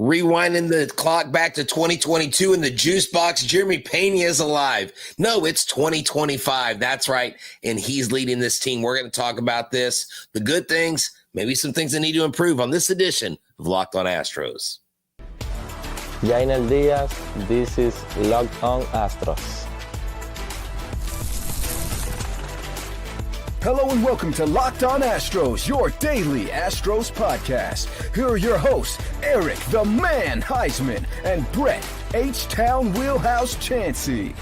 Rewinding the clock back to 2022 in the juice box, Jeremy Peña is alive. No, it's 2025. That's right. And he's leading this team. We're going to talk about this, the good things, maybe some things that need to improve on this edition of Locked On Astros. Yainer Diaz, this is Locked On Astros. Hello and welcome to Locked On Astros, your daily Astros podcast. Here are your hosts, Eric the Man Huysman and Brett H-Town Wheelhouse Chancey.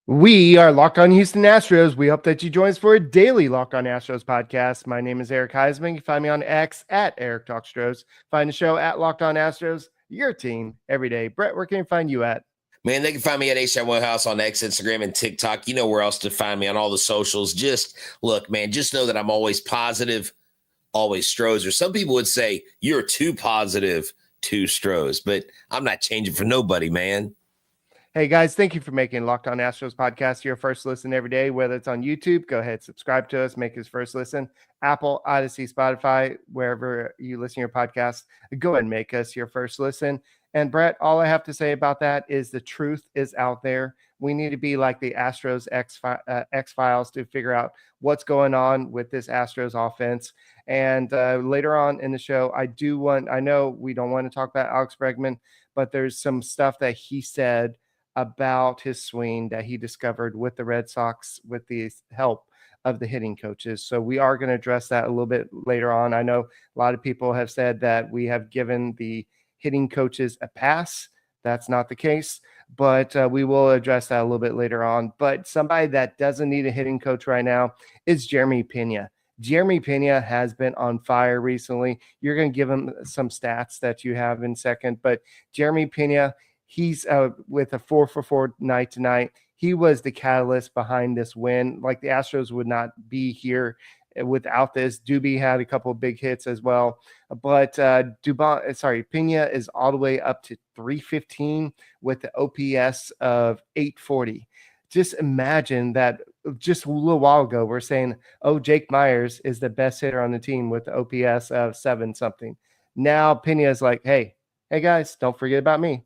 We are Locked On Houston Astros. We hope that you join us for a daily Locked On Astros podcast. My name is Eric Huysman. You can find me on X at Eric Talk Stros. Find the show at Locked On Astros, your team every day. Brett, where can you find you at? Man, they can find me at H-Town Wheelhouse on X, Instagram, and TikTok. You know where else to find me on all the socials. Just look, man, just know that I'm always positive, always Stros. Or some people would say, you're too positive, too Stros. But I'm not changing for nobody, man. Hey, guys, thank you for making Locked On Astros podcast your first listen every day. Whether it's on YouTube, go ahead, subscribe to us, make us first listen. Apple, Odyssey, Spotify, wherever you listen to your podcast, go ahead and make us your first listen. And Brett, all I have to say about that is the truth is out there. We need to be like the Astros X-Files to figure out what's going on with this Astros offense. And later on in the show, I know we don't want to talk about Alex Bregman, but there's some stuff that he said about his swing that he discovered with the Red Sox with the help of the hitting coaches. So we are going to address that a little bit later on. I know a lot of people have said that we have given the hitting coaches a pass. That's not the case, but we will address that a little bit later on. But somebody that doesn't need a hitting coach right now is Jeremy Peña. Jeremy Peña has been on fire recently. You're going to give him some stats that you have in a second, but Jeremy Peña, he's with a 4-for-4 night tonight. He was the catalyst behind this win. Like, the Astros would not be here without this. Doobie had a couple of big hits as well, but Peña is all the way up to 315 with the OPS of 840. Just imagine that. Just a little while ago, we're saying, oh, Jake Myers is the best hitter on the team with the OPS of 7-something. Now Peña is like, hey guys, don't forget about me.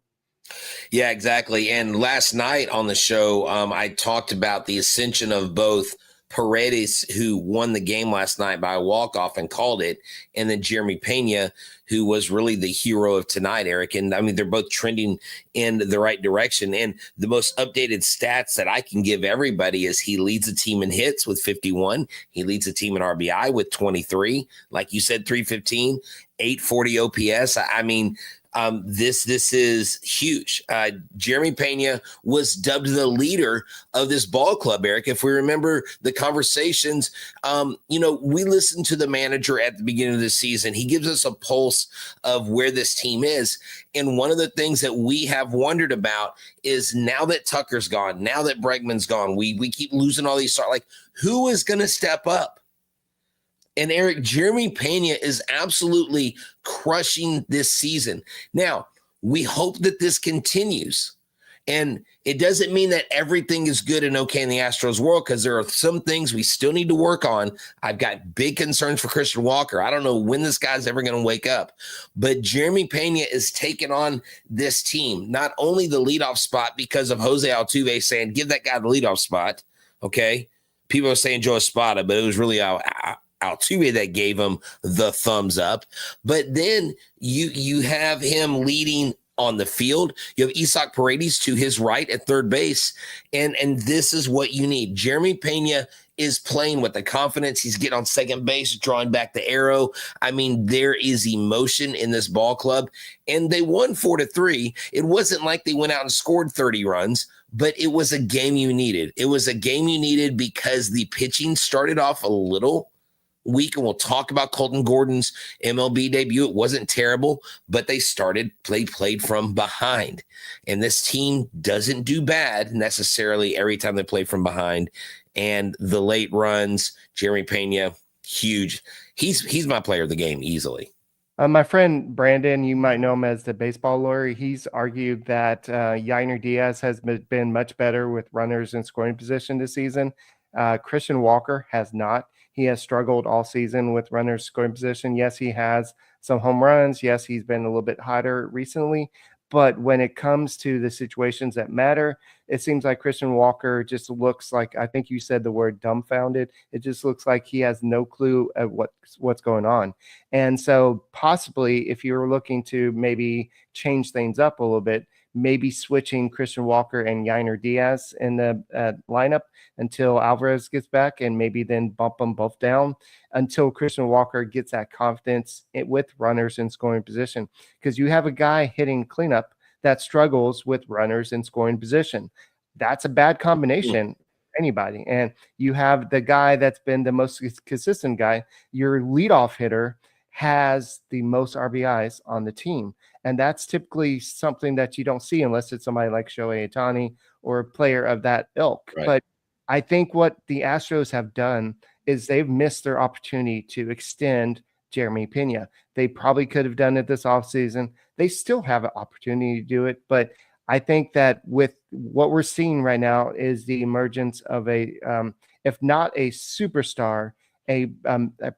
Yeah, exactly. And last night on the show, I talked about the ascension of both Paredes, who won the game last night by a walk-off and called it, and then Jeremy Peña, who was really the hero of tonight, Eric. And I mean, they're both trending in the right direction. And the most updated stats that I can give everybody is he leads the team in hits with 51. He leads the team in RBI with 23. Like you said, 315, 840 OPS. I mean, this is huge. Jeremy Peña was dubbed the leader of this ball club, Eric. If we remember the conversations, we listened to the manager at the beginning of the season. He gives us a pulse of where this team is. And one of the things that we have wondered about is, now that Tucker's gone, now that Bregman's gone, we keep losing all these stars. Like, who is going to step up? And Eric, Jeremy Peña is absolutely crushing this season. Now, we hope that this continues. And it doesn't mean that everything is good and okay in the Astros world, because there are some things we still need to work on. I've got big concerns for Christian Walker. I don't know when this guy's ever going to wake up. But Jeremy Peña is taking on this team, not only the leadoff spot because of Jose Altuve saying, give that guy the leadoff spot, okay? People are saying Joe Espada, but it was really Altuve that gave him the thumbs up. But then you have him leading on the field. You have Isaac Paredes to his right at third base. And this is what you need. Jeremy Peña is playing with the confidence. He's getting on second base, drawing back the arrow. I mean, there is emotion in this ball club. And they won 4-3. It wasn't like they went out and scored 30 runs, but it was a game you needed. It was a game you needed because the pitching started off a little week, and we'll talk about Colton Gordon's MLB debut. It wasn't terrible, but they played from behind. And this team doesn't do bad necessarily every time they play from behind. And the late runs, Jeremy Peña, huge. He's my player of the game easily. My friend Brandon, you might know him as the baseball lawyer. He's argued that Yainer Diaz has been much better with runners in scoring position this season. Christian Walker has not. He has struggled all season with runners scoring position. Yes, he has some home runs. Yes, he's been a little bit hotter recently, but when it comes to the situations that matter, it seems like Christian Walker just looks like, I think you said the word dumbfounded. It just looks like he has no clue of what's going on. And so possibly if you're looking to maybe change things up a little bit, maybe switching Christian Walker and Yainer Diaz in the lineup until Alvarez gets back, and maybe then bump them both down until Christian Walker gets that confidence with runners in scoring position. Because you have a guy hitting cleanup that struggles with runners in scoring position. That's a bad combination. Anybody. And you have the guy that's been the most consistent guy, your leadoff hitter, has the most RBIs on the team. And that's typically something that you don't see unless it's somebody like Shohei Ohtani or a player of that ilk. Right. But I think what the Astros have done is they've missed their opportunity to extend Jeremy Peña. They probably could have done it this offseason. They still have an opportunity to do it. But I think that with what we're seeing right now is the emergence of a, if not a superstar, a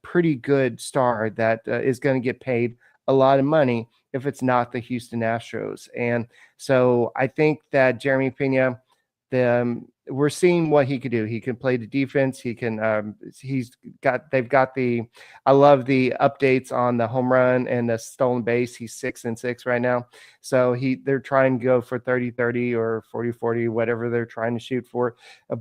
pretty good star that is going to get paid a lot of money if it's not the Houston Astros. And so I think that Jeremy Peña, we're seeing what he could do. He can play the defense. He can, I love the updates on the home run and the stolen base. He's 6-6 right now. So they're trying to go for 30-30 or 40-40, whatever they're trying to shoot for.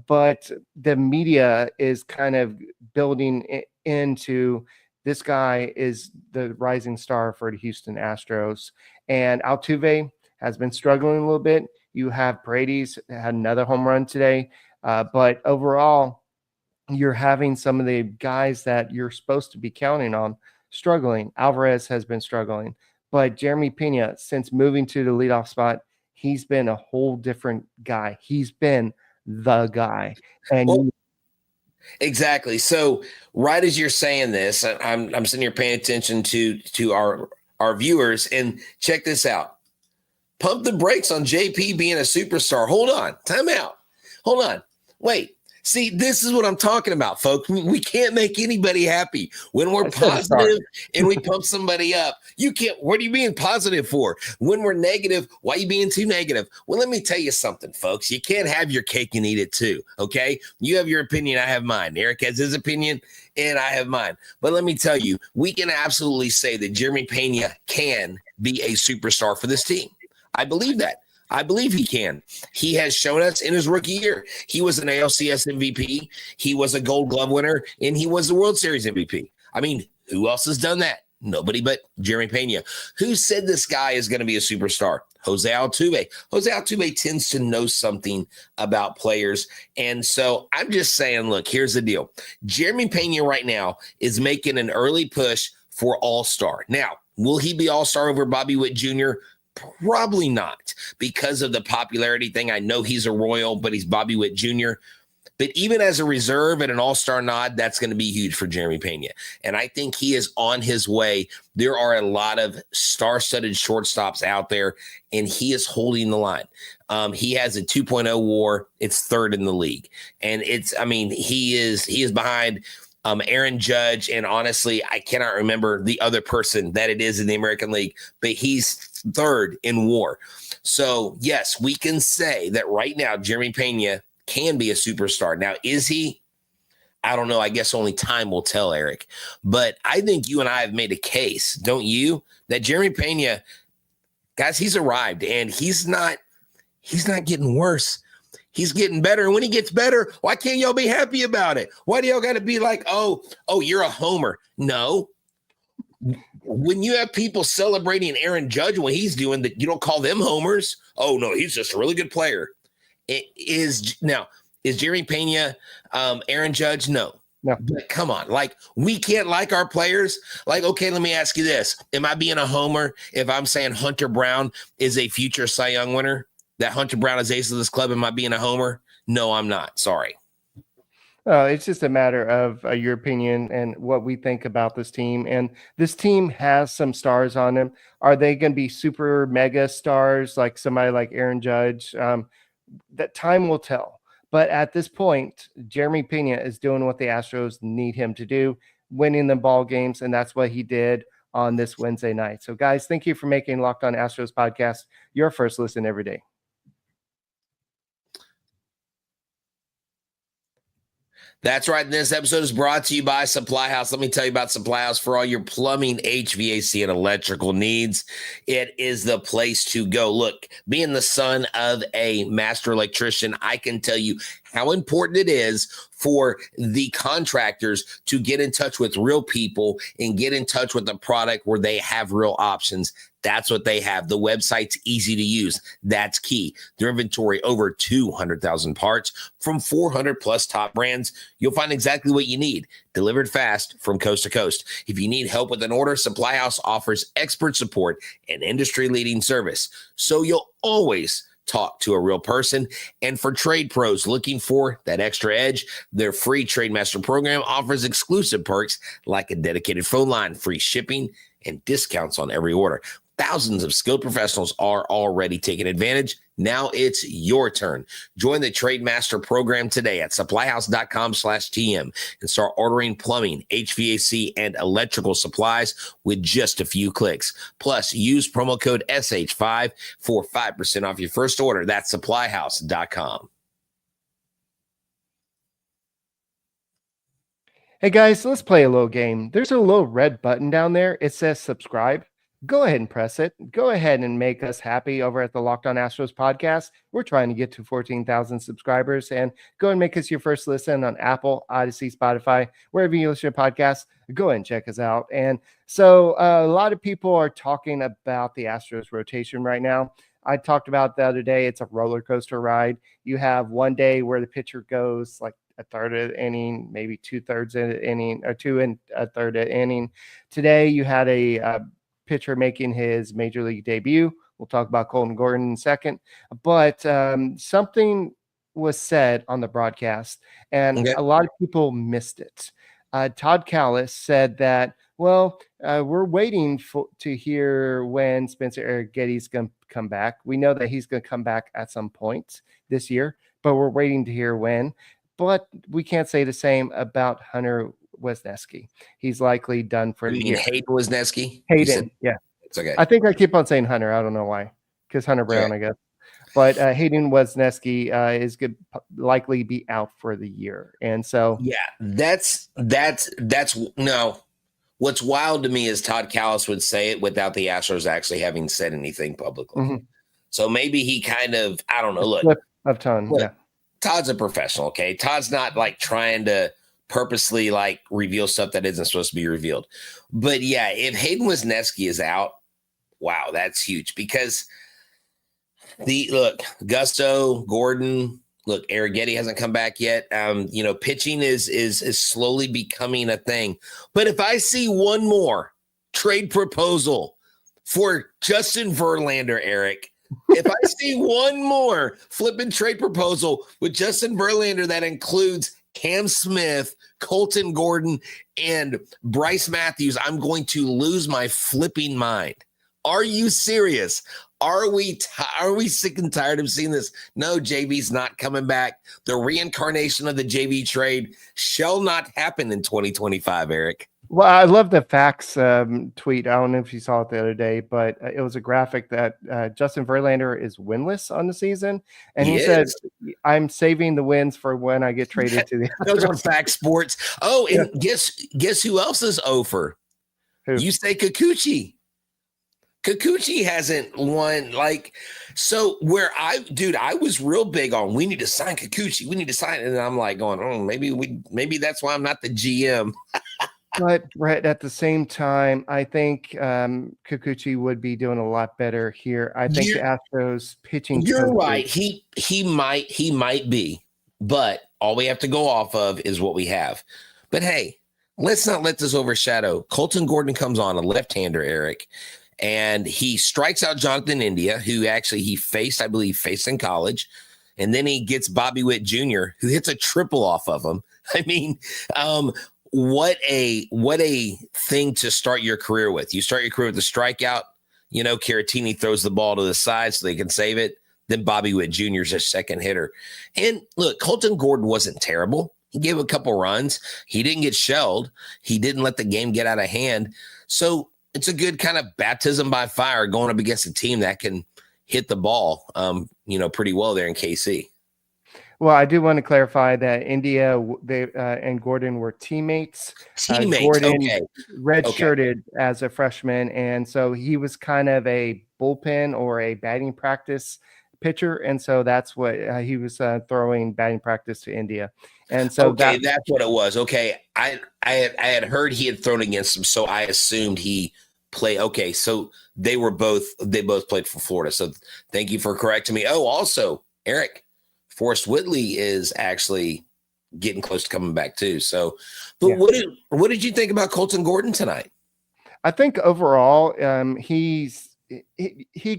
But the media is kind of building into this guy is the rising star for the Houston Astros. And Altuve has been struggling a little bit. You have Brady's had another home run today. But overall, you're having some of the guys that you're supposed to be counting on struggling. Alvarez has been struggling. But Jeremy Peña, since moving to the leadoff spot, he's been a whole different guy. He's been the guy. And exactly. So right as you're saying this, I'm sitting here paying attention to our viewers, and check this out. Pump the brakes on JP being a superstar. Hold on. Time out. Hold on. Wait. See, this is what I'm talking about, folks. We can't make anybody happy when we're positive and we pump somebody up. You can't. What are you being positive for? When we're negative, why are you being too negative? Well, let me tell you something, folks. You can't have your cake and eat it too, okay? You have your opinion. I have mine. Eric has his opinion, and I have mine. But let me tell you, we can absolutely say that Jeremy Peña can be a superstar for this team. I believe that. I believe he can. He has shown us in his rookie year. He was an ALCS MVP. He was a Gold Glove winner, and he was the World Series MVP. I mean, who else has done that? Nobody but Jeremy Peña. Who said this guy is going to be a superstar? Jose Altuve. Jose Altuve tends to know something about players. And so I'm just saying, look, here's the deal. Jeremy Peña right now is making an early push for All-Star. Now, will he be All-Star over Bobby Witt Jr.? Probably not, because of the popularity thing. I know he's a Royal, but he's Bobby Witt Jr. But even as a reserve and an all-star nod, that's going to be huge for Jeremy Peña. And I think he is on his way. There are a lot of star-studded shortstops out there, and he is holding the line. He has a 2.0 WAR. It's third in the league. And he is behind Aaron Judge, and honestly, I cannot remember the other person that it is in the American League, but he's third in WAR. So, yes, we can say that right now Jeremy Peña can be a superstar. Now, is he? I don't know. I guess only time will tell, Eric. But I think you and I have made a case, don't you, that Jeremy Peña, guys, he's arrived, and he's not getting worse. He's getting better. And when he gets better, why can't y'all be happy about it? Why do y'all got to be like, oh, you're a homer? No. When you have people celebrating Aaron Judge when he's doing that, you don't call them homers. Oh, no, he's just a really good player. Is Jeremy Peña Aaron Judge? No. But come on. Like, we can't like our players. Like, okay, let me ask you this. Am I being a homer if I'm saying Hunter Brown is a future Cy Young winner? That Hunter Brown is ace of this club? Am I being a homer? No, I'm not. Sorry. It's just a matter of your opinion and what we think about this team. And this team has some stars on them. Are they going to be super mega stars like somebody like Aaron Judge? That time will tell. But at this point, Jeremy Peña is doing what the Astros need him to do, winning the ball games, and that's what he did on this Wednesday night. So, guys, thank you for making Locked On Astros podcast your first listen every day. That's right. This episode is brought to you by Supply House. Let me tell you about Supply House for all your plumbing, HVAC, and electrical needs. It is the place to go. Look, being the son of a master electrician, I can tell you how important it is for the contractors to get in touch with real people and get in touch with a product where they have real options. That's what they have. The website's easy to use. That's key. Their inventory, over 200,000 parts from 400 plus top brands. You'll find exactly what you need, delivered fast from coast to coast. If you need help with an order, Supply House offers expert support and industry-leading service. So you'll always talk to a real person. And for trade pros looking for that extra edge, their free Trade Master program offers exclusive perks like a dedicated phone line, free shipping, and discounts on every order. Thousands of skilled professionals are already taking advantage. Now it's your turn. Join the Trade Master program today at supplyhouse.com/TM and start ordering plumbing, HVAC, and electrical supplies with just a few clicks. Plus, use promo code SH5 for 5% off your first order. That's supplyhouse.com. Hey, guys, let's play a little game. There's a little red button down there. It says subscribe. Go ahead and press it. Go ahead and make us happy over at the Locked On Astros podcast. We're trying to get to 14,000 subscribers, and go and make us your first listen on Apple, Odyssey, Spotify, wherever you listen to podcasts. Go ahead and check us out. And so a lot of people are talking about the Astros rotation right now. I talked about the other day, it's a roller coaster ride. You have one day where the pitcher goes like a third of the inning, maybe 2/3 of the inning, or 2 1/3 of the inning. Today you had a pitcher making his major league debut. We'll talk about Colton Gordon in a second, but something was said on the broadcast, and a lot of people missed it. Todd Callis said that, well, we're waiting to hear when Spencer Arrietty's going to come back. We know that he's going to come back at some point this year, but we're waiting to hear when. But we can't say the same about Hunter Wisniewski. He's likely done for the year. Hayden Wisniewski? Hayden, yeah. It's okay. I think I keep on saying Hunter. I don't know why. Because Hunter Brown, I guess. But Hayden Wisniewski is going to likely be out for the year. And so... yeah, that's no. What's wild to me is Todd Callis would say it without the Astros actually having said anything publicly. Mm-hmm. So maybe he kind of, I don't know, look. Flip of tongue, yeah. Todd's a professional, okay? Todd's not like trying to purposely like reveal stuff that isn't supposed to be revealed. But yeah, if Hayden Wisniewski is out, wow, that's huge, because Gusto, Gordon, Arrietty hasn't come back yet. Pitching is slowly becoming a thing. But if I see one more trade proposal for Justin Verlander, Eric, if I see one more flipping trade proposal with Justin Verlander that includes Cam Smith, Colton Gordon, and Bryce Matthews, I'm going to lose my flipping mind. Are you serious? Are we sick and tired of seeing this? No, JV's not coming back. The reincarnation of the JV trade shall not happen in 2025, Eric. Well, I love the facts tweet. I don't know if you saw it the other day, but it was a graphic that Justin Verlander is winless on the season. And he said, I'm saving the wins for when I get traded to the Astros. Those on Fact Sports. Oh, and guess who else is over? Who? You say Kikuchi. Kikuchi hasn't won, so where I was real big on, we need to sign Kikuchi. We need to sign it. And I'm like going, maybe that's why I'm not the GM. But Brett, at the same time, I think Kikuchi would be doing a lot better here. I think the Astros pitching. You're right. He might be, but all we have to go off of is what we have. But hey, let's not let this overshadow. Colton Gordon comes on, a left-hander, Eric, and he strikes out Jonathan India, who actually he faced in college. And then he gets Bobby Witt Jr., who hits a triple off of him. I mean, what a thing to start your career with. You start your career with a strikeout. Caratini throws the ball to the side so they can save it. Then Bobby Witt Jr. is a second hitter. And look, Colton Gordon wasn't terrible. He gave a couple runs. He didn't get shelled. He didn't let the game get out of hand. So it's a good kind of baptism by fire going up against a team that can hit the ball, pretty well there in KC. Well, I do want to clarify that India and Gordon were teammates. Gordon Okay. redshirted as a freshman, and so he was kind of a bullpen or a batting practice pitcher, and so that's what he was throwing batting practice to India. And so that's what it was. Okay, I had heard he had thrown against him, so I assumed he played. Okay, so they both played for Florida. So thank you for correcting me. Oh, also, Eric, Forrest Whitley is actually getting close to coming back too. So, but yeah. What did you think about Colton Gordon tonight? I think overall, he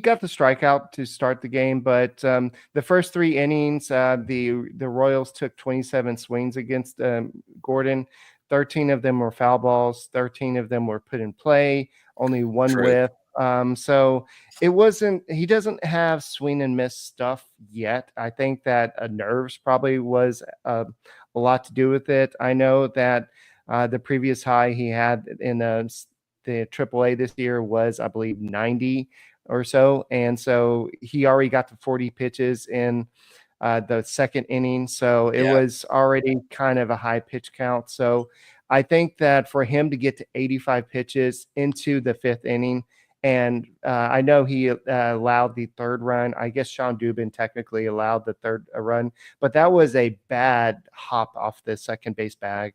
got the strikeout to start the game, but the first 3 innings, the Royals took 27 swings against Gordon. 13 of them were foul balls. 13 of them were put in play. Only one whiff. So it wasn't. He doesn't have swing and miss stuff yet. I think that nerves probably was a lot to do with it. I know that the previous high he had in the AAA this year was, I believe, 90 or so. And so he already got to 40 pitches in the second inning. So it was already kind of a high pitch count. So I think that for him to get to 85 pitches into the 5th inning, and I know he allowed the 3rd run. I guess Sean Dubin technically allowed the 3rd run, but that was a bad hop off the second base bag.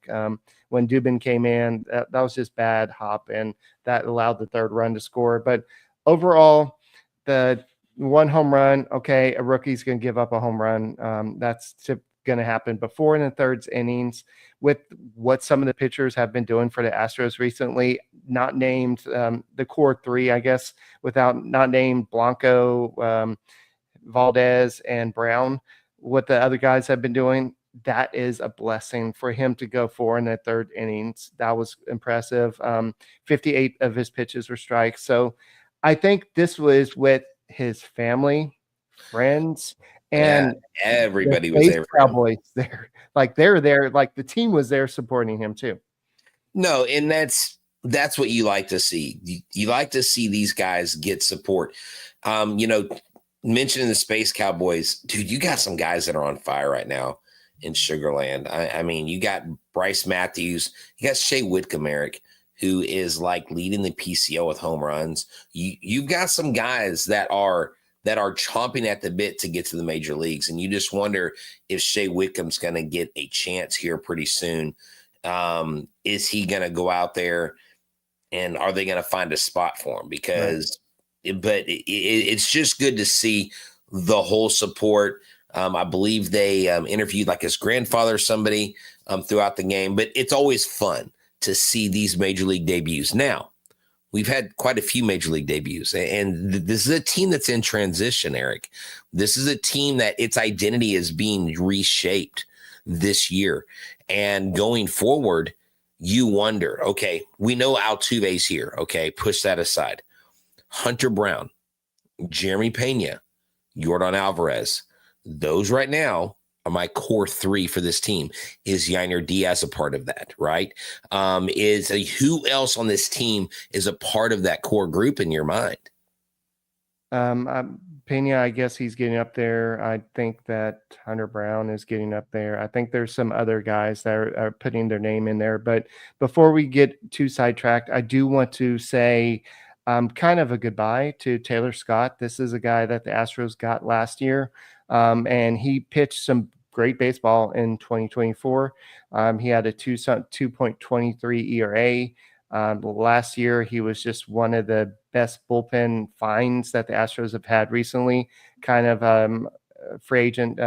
When Dubin came in, that was just bad hop, and that allowed the 3rd run to score. But overall, the 1 home run, okay, a rookie's going to give up a home run. That's going to happen. But 4 and 1/3 innings, with what some of the pitchers have been doing for the Astros recently, not named the core 3, I guess, not named Blanco, Valdez, and Brown, what the other guys have been doing, that is a blessing for him to go 4 and 1/3 innings. That was impressive. 58 of his pitches were strikes. So I think this was with his family, friends, and everybody was there. Cowboys there, like they're there, like the team was there supporting him too. No, and that's what you like to see. You like to see these guys get support. Mentioning the Space Cowboys, dude, you got some guys that are on fire right now in Sugarland. I mean, you got Bryce Matthews, you got Shea Whitcomb, Eric, who is like leading the PCO with home runs. You've got some guys that are chomping at the bit to get to the major leagues. And you just wonder if Shea Whitcomb's going to get a chance here pretty soon. Is he going to go out there, and are they going to find a spot for him? Because, it's just good to see the whole support. I believe they interviewed like his grandfather or somebody throughout the game, but it's always fun to see these major league debuts. Now, we've had quite a few major league debuts, and this is a team that's in transition, Eric. This is a team that its identity is being reshaped this year. And going forward, you wonder, okay, we know Altuve's here. Okay, push that aside. Hunter Brown, Jeremy Peña, Yordan Alvarez. Those right now are my core 3 for this team. Is Yainer Diaz a part of that, right? Who else on this team is a part of that core group in your mind? Peña, I guess he's getting up there. I think that Hunter Brown is getting up there. I think there's some other guys that are putting their name in there. But before we get too sidetracked, I do want to say kind of a goodbye to Tayler Scott. This is a guy that the Astros got last year. And he pitched some great baseball in 2024. He had a 2.23 ERA. Last year, he was just one of the best bullpen finds that the Astros have had recently, kind of free agent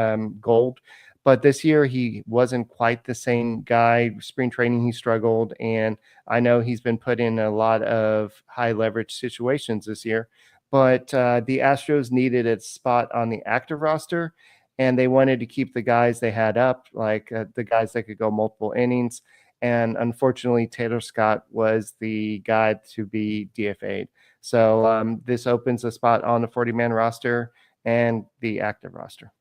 gold. But this year, he wasn't quite the same guy. Spring training, he struggled. And I know he's been put in a lot of high leverage situations this year. But the Astros needed a spot on the active roster, and they wanted to keep the guys they had up, like the guys that could go multiple innings. And unfortunately, Tayler Scott was the guy to be DFAed. So this opens a spot on the 40-man roster and the active roster.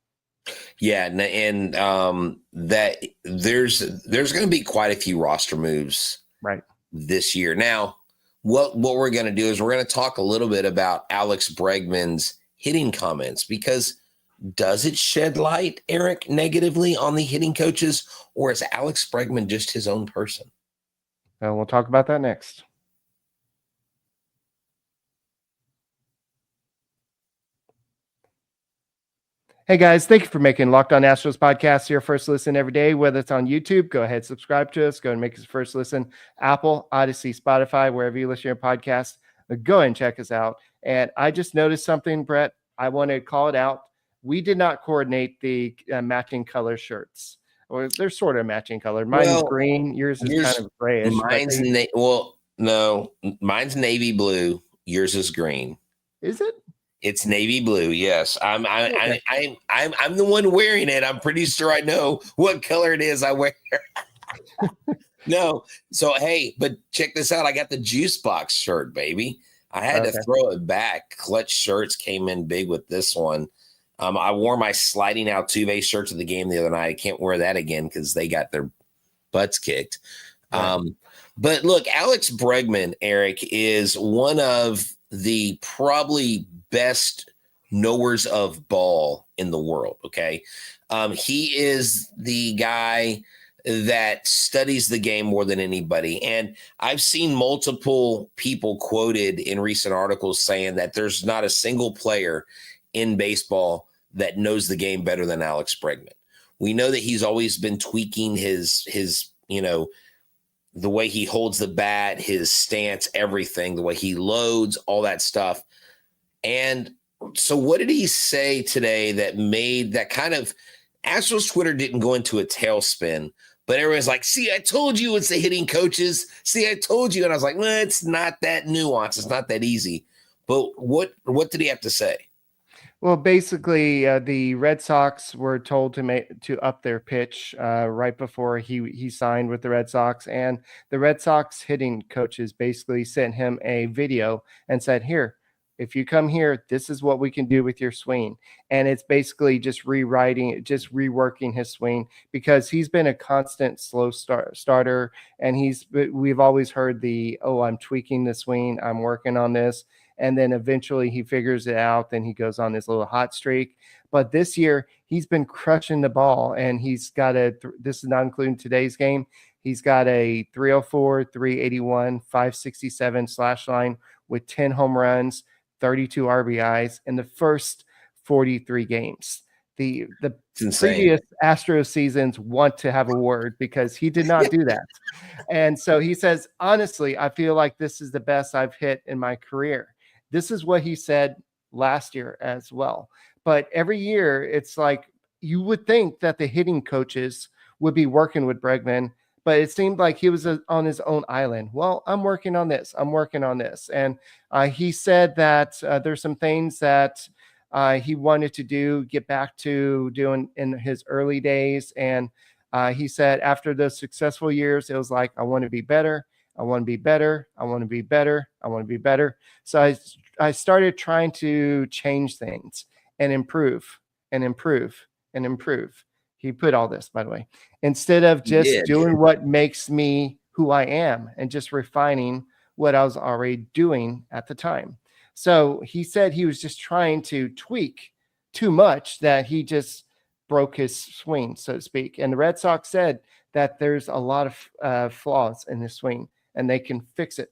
Yeah, and that there's going to be quite a few roster moves right this year. Now, what we're going to do is we're going to talk a little bit about Alex Bregman's hitting comments, because does it shed light, Eric, negatively on the hitting coaches, or is Alex Bregman just his own person? We'll talk about that next. Hey guys, thank you for making Locked On Astros podcast your first listen every day. Whether it's on YouTube, go ahead, subscribe to us. Go and make us first listen. Apple, Odyssey, Spotify, wherever you listen to your podcast, go ahead and check us out. And I just noticed something, Brett. I want to call it out. We did not coordinate the matching color shirts. Or they're sort of matching color. Mine is green. Yours is kind of grayish. Mine's navy blue. Yours is green. Is it? It's navy blue. Yes, I'm the one wearing it. I'm pretty sure I know what color it is I wear. No, so hey, but check this out. I got the juice box shirt, baby. I had to throw it back. Clutch shirts came in big with this one. I wore my sliding Altuve shirt to the game the other night. I can't wear that again because they got their butts kicked. Right. But look, Alex Bregman, Eric, is one of the probably best knowers of ball in the world. Okay. He is the guy that studies the game more than anybody. And I've seen multiple people quoted in recent articles saying that there's not a single player in baseball that knows the game better than Alex Bregman. We know that he's always been tweaking his, the way he holds the bat, his stance, everything, the way he loads, all that stuff. And so what did he say today that made that kind of Astros Twitter didn't go into a tailspin, but everyone's like, see, I told you it's the hitting coaches. See, I told you. And I was like, well, it's not that nuanced. It's not that easy. But what did he have to say? Well, basically, the Red Sox were told to up their pitch right before he signed with the Red Sox, and the Red Sox hitting coaches basically sent him a video and said, "Here, if you come here, this is what we can do with your swing." And it's basically just reworking his swing, because he's been a constant slow starter, and we've always heard I'm tweaking the swing, I'm working on this. And then eventually he figures it out. Then he goes on this little hot streak. But this year he's been crushing the ball, and he's got this is not including today's game. He's got a 304, 381, 567 slash line with 10 home runs, 32 RBIs in the first 43 games. The previous Astros seasons want to have a word, because he did not do that. And so he says, honestly, I feel like this is the best I've hit in my career. This is what he said last year as well. But every year, it's like you would think that the hitting coaches would be working with Bregman, but it seemed like he was on his own island. Well, I'm working on this. And he said that there's some things that he wanted to get back to doing in his early days. And he said after those successful years, it was like, I want to be better. I want to be better. I want to be better. I want to be better. So I started trying to change things and improve. He put all this, by the way, instead of just doing what makes me who I am and just refining what I was already doing at the time. So he said he was just trying to tweak too much, that he just broke his swing, so to speak. And the Red Sox said that there's a lot of flaws in his swing, and they can fix it.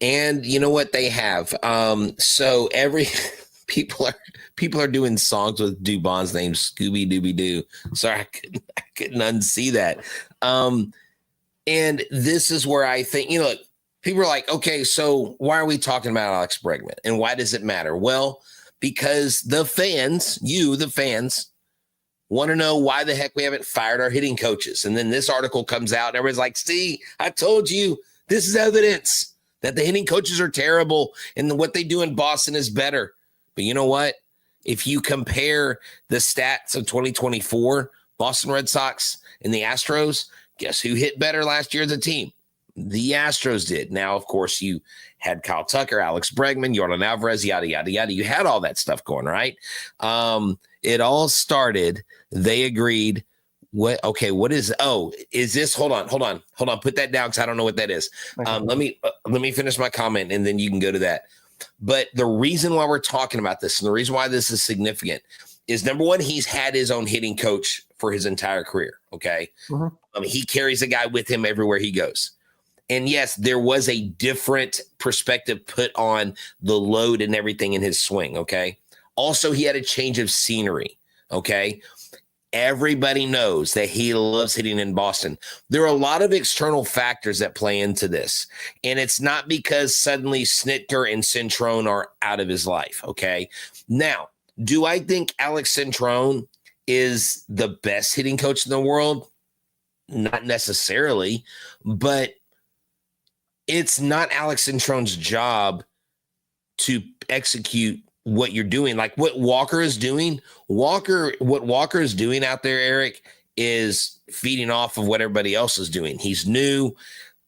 And you know what they have? So people are doing songs with Dubon's name, Scooby Dooby Doo. Sorry, I couldn't unsee that. And this is where I think, people are like, okay, so why are we talking about Alex Bregman, and why does it matter? Well, because the fans want to know why the heck we haven't fired our hitting coaches. And then this article comes out and everybody's like, see, I told you, this is evidence that the hitting coaches are terrible and what they do in Boston is better. But you know what? If you compare the stats of 2024, Boston Red Sox and the Astros, guess who hit better last year as a team? The Astros did. Now, of course, you had Kyle Tucker, Alex Bregman, Yordan Alvarez, yada, yada, yada. You had all that stuff going, right? It all started, they agreed, What? Okay. What is? Oh, is this? Hold on. Put that down because I don't know what that is. Okay. Let me finish my comment and then you can go to that. But the reason why we're talking about this and the reason why this is significant is, number one, he's had his own hitting coach for his entire career. Okay. He carries a guy with him everywhere he goes. And yes, there was a different perspective put on the load and everything in his swing. Okay. Also, he had a change of scenery. Okay. Everybody knows that he loves hitting in Boston. There are a lot of external factors that play into this. And it's not because suddenly Snitker and Centrone are out of his life. Okay. Now, do I think Alex Centrone is the best hitting coach in the world? Not necessarily, but it's not Alex Centrone's job to execute what you're doing. Like what Walker is doing. What Walker is doing out there, Eric, is feeding off of what everybody else is doing. He's new.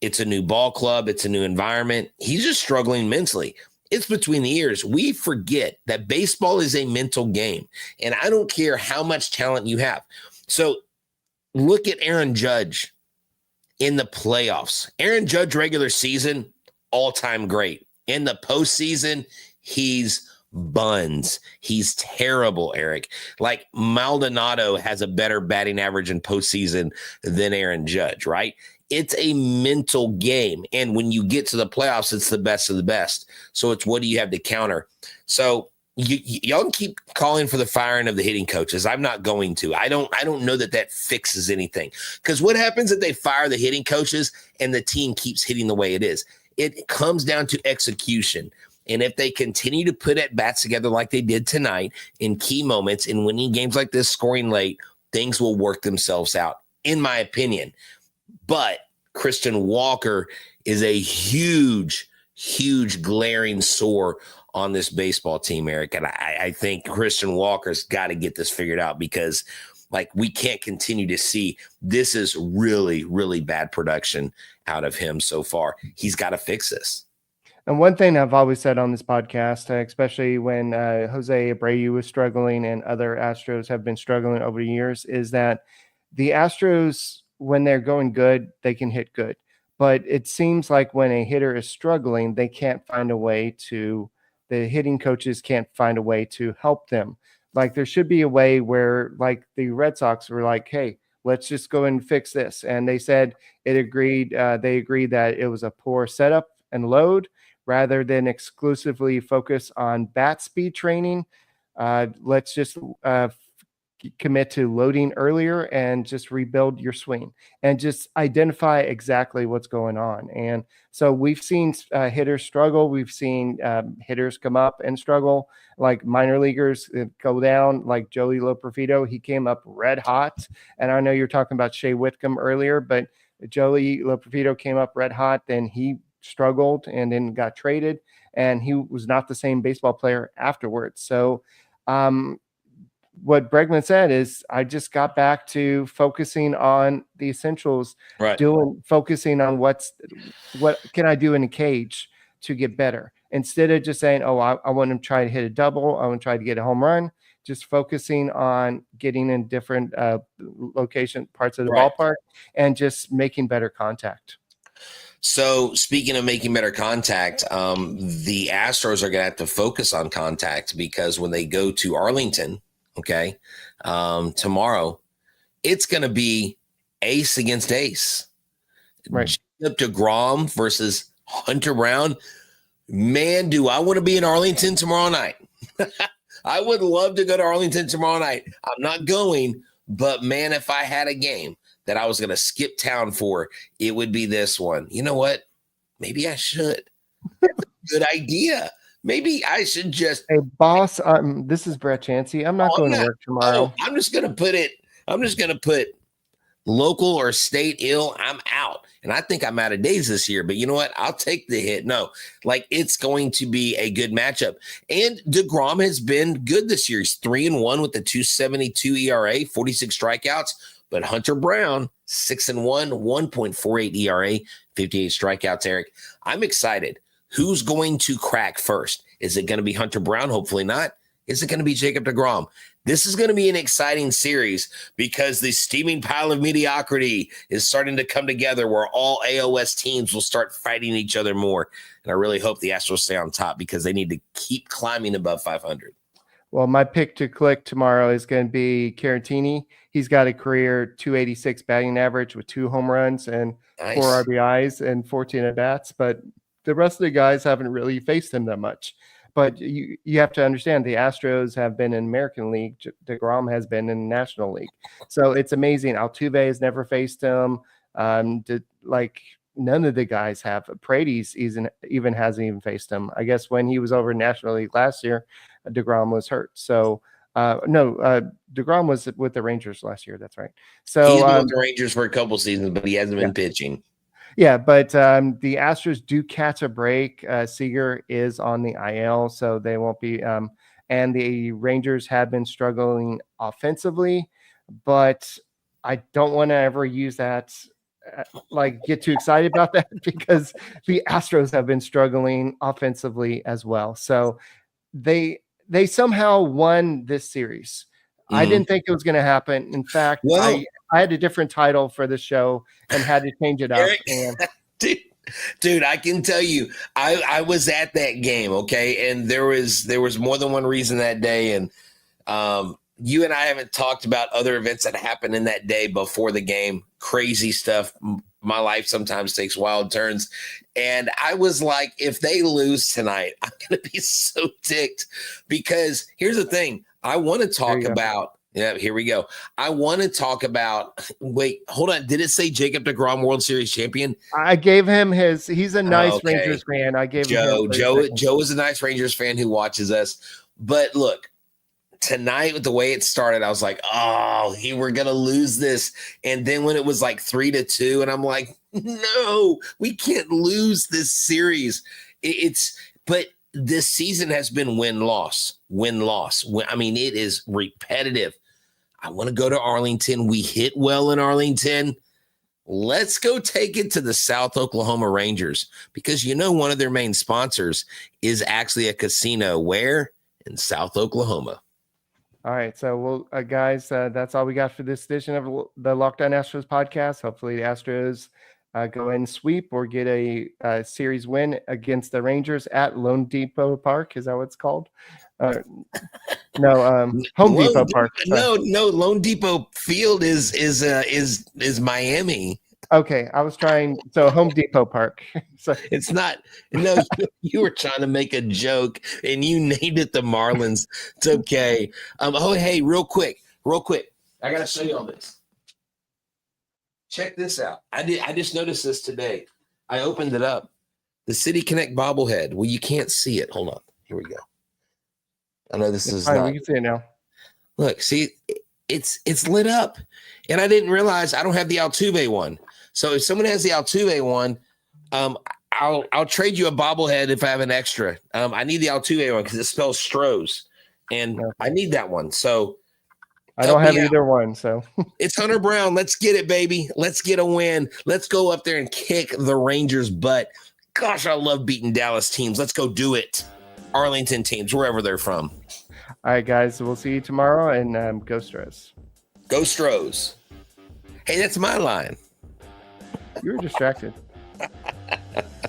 It's a new ball club. It's a new environment. He's just struggling mentally. It's between the ears. We forget that baseball is a mental game, and I don't care how much talent you have. So look at Aaron Judge in the playoffs. Aaron Judge regular season, all-time great. In the postseason, he's buns. He's terrible, Eric. Like Maldonado has a better batting average in postseason than Aaron Judge, right? It's a mental game. And when you get to the playoffs, it's the best of the best. So it's what do you have to counter? So y'all can keep calling for the firing of the hitting coaches. I'm not going to. I don't know that fixes anything. Because what happens if they fire the hitting coaches and the team keeps hitting the way it is? It comes down to execution. And if they continue to put at bats together like they did tonight in key moments in winning games like this, scoring late, things will work themselves out, in my opinion. But Christian Walker is a huge, huge glaring sore on this baseball team, Eric. And I think Christian Walker's got to get this figured out because, like, we can't continue to see this is really, really bad production out of him so far. He's got to fix this. And one thing I've always said on this podcast, especially when Jose Abreu was struggling and other Astros have been struggling over the years, is that the Astros, when they're going good, they can hit good. But it seems like when a hitter is struggling, the hitting coaches can't find a way to help them. Like there should be a way where, like the Red Sox were like, hey, let's just go and fix this. And they said they agreed that it was a poor setup and load. Rather than exclusively focus on bat speed training, let's just commit to loading earlier and just rebuild your swing and just identify exactly what's going on. And so we've seen hitters struggle. We've seen hitters come up and struggle, like minor leaguers go down, like Joey Loperfido. He came up red hot. And I know you're talking about Shea Whitcomb earlier, but Joey Loperfido came up red hot. Then he struggled and then got traded, and he was not the same baseball player afterwards. So what Bregman said is, I just got back to focusing on the essentials, right? Focusing on what can I do in a cage to get better, instead of just saying, oh, I want to try to hit a double, I want to try to get a home run. Just focusing on getting in different location parts of the ballpark and just making better contact. So speaking of making better contact, the Astros are going to have to focus on contact because when they go to Arlington, tomorrow, it's going to be ace against ace. Right. Jacob deGrom versus Hunter Brown. Man, do I want to be in Arlington tomorrow night. I would love to go to Arlington tomorrow night. I'm not going, but man, if I had a game that I was going to skip town for, it would be this one. You know what? Maybe I should. That's a good idea. Maybe I should just. Hey, boss, this is Brett Chancey. I'm not going to work tomorrow. I'm just going to put local or state ill. I'm out. And I think I'm out of days this year. But you know what? I'll take the hit. No, like it's going to be a good matchup. And DeGrom has been good this year. He's 3-1 with the 2.72 ERA, 46 strikeouts. But Hunter Brown, 6-1, 1.48 ERA, 58 strikeouts, Eric. I'm excited. Who's going to crack first? Is it going to be Hunter Brown? Hopefully not. Is it going to be Jacob deGrom? This is going to be an exciting series because the steaming pile of mediocrity is starting to come together where all AOS teams will start fighting each other more. And I really hope the Astros stay on top because they need to keep climbing above 500. Well, my pick to click tomorrow is going to be Caratini. He's got a career 286 batting average with 2 home runs and 4 RBIs and 14 at-bats. But the rest of the guys haven't really faced him that much. But you have to understand the Astros have been in American League. deGrom has been in the National League. So it's amazing. Altuve has never faced him. None of the guys have. Paredes even hasn't even faced him. I guess when he was over in National League last year, deGrom was hurt. So deGrom was with the Rangers last year. That's right. So he's been with the Rangers for a couple seasons, but he hasn't been pitching. Yeah, but the Astros do catch a break. Seager is on the IL, so they won't be. And the Rangers have been struggling offensively, but I don't want to ever use that, get too excited about that because the Astros have been struggling offensively as well. So they somehow won this series. I didn't think it was going to happen. In fact, I had a different title for the show and had to change it up. Dude, I can tell you, I was at that game, okay, and there was more than one reason that day, and you and I haven't talked about other events that happened in that day before the game. Crazy stuff. My life sometimes takes wild turns, and I was like, if they lose tonight, I'm gonna be so ticked because here's the thing. I want to talk about. Yeah, here we go. I want to talk about. Wait, hold on. Did it say Jacob deGrom World Series champion? I gave him his. He's a nice Rangers fan. I gave him Joe is a nice Rangers fan who watches us. But look, tonight with the way it started, I was like, we're gonna lose this. And then when it was like 3-2, and I'm like, no, we can't lose this series. But this season has been win-loss. I mean, it is repetitive. I want to go to Arlington. We hit well in Arlington. Let's go take it to the South Oklahoma Rangers because one of their main sponsors is actually a casino. Where? In South Oklahoma. All right. So, guys, that's all we got for this edition of the Locked On Astros podcast. Hopefully the Astros go and sweep or get a series win against the Rangers at Lone Depot Park. Is that what it's called? Home Depot Park. No, Lone Depot Field is Miami. Okay, I was trying. So Home Depot Park. So it's not. No, you were trying to make a joke and you named it the Marlins. It's okay. Hey, real quick. I gotta show you all this. Check this out. I just noticed this today. I opened it up. The City Connect bobblehead. Well, you can't see it. Hold on. Here we go. I know this is fine. not. We can see it now. Look, see, it's lit up, and I didn't realize I don't have the Altuve one. So if someone has the Altuve one, I'll trade you a bobblehead if I have an extra. I need the Altuve one because it spells Stros, and I need that one. So I don't have either one. So it's Hunter Brown. Let's get it, baby. Let's get a win. Let's go up there and kick the Rangers' butt. Gosh, I love beating Dallas teams. Let's go do it. Arlington teams, wherever they're from. All right, guys. We'll see you tomorrow, and go Stros. Go Stros. Hey, that's my line. You were distracted.